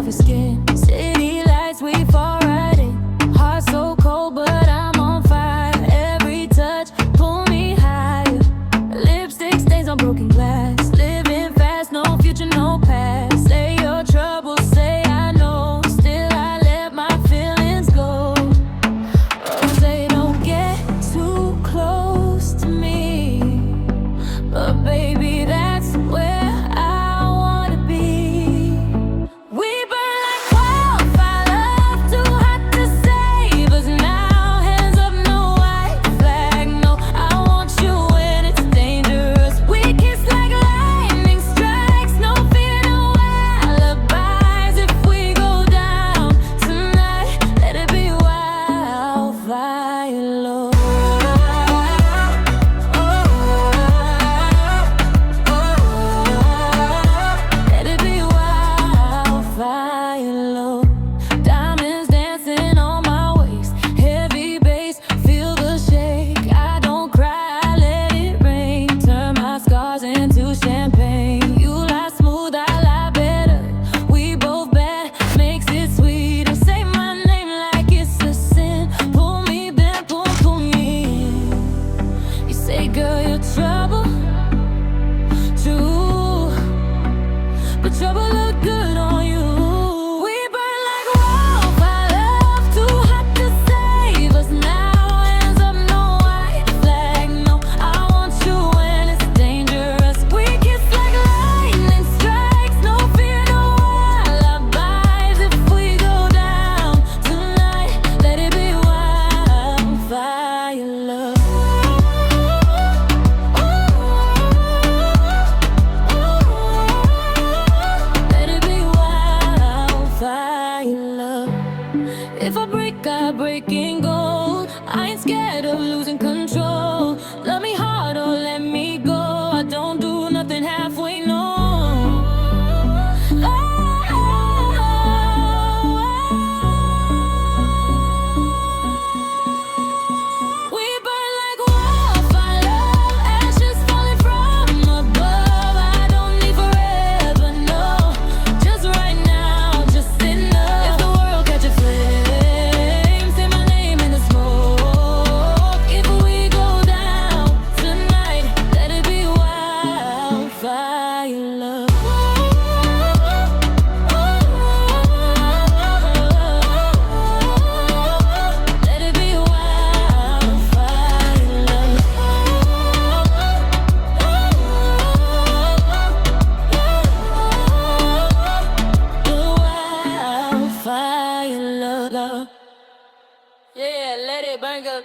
your skin. City lights, we fall right in. Heart so cold, but I'm on fire. Every touch, pull me higher. Lipstick stains on broken glass. Living fast, no future, no past. Say your troubles, say I know. Still I let my feelings go. Oh, say don't get too close to me, but baby, that's where I wanna be. We burn like wildfire, love too hot to save us now. Hands up, no white flag, no. I want you when it's dangerous. We kiss like lightning strikes, no fear, no alibis. If we go down tonight, let it be wildfire love. Let it be wildfire love. Diamonds dancing on my waist, heavy bass, feel the shake. I don't cry, I let it rain. Turn my scars into champagne. You lie smooth, I lie better. We both bad, makes it sweeter. Say my name like it's a sin. Pull me back, pull me in. You say, girl, you're trouble, true, but trouble look good on you. We burn like wildfire, love too hot to save us now. Hands up, no white flag, no. I want you when it's dangerous. We kiss like lightning strikes, no fear, no alibis. If we go down tonight, let it be wildfire love. Let it be wildfire love. If I break, I break in gold. I ain't scared of losing control. Love me hard or let me go. I don't do nothing halfway, no. We burn like wildfire love, ashes falling from above. I don't need forever, no. Just right now, just enough. If the world catches flame, say my name in the smoke. If we go down tonight, let it be wildfire love. Let it be wildfire love. Wildfire love. Yeah, let it burn up.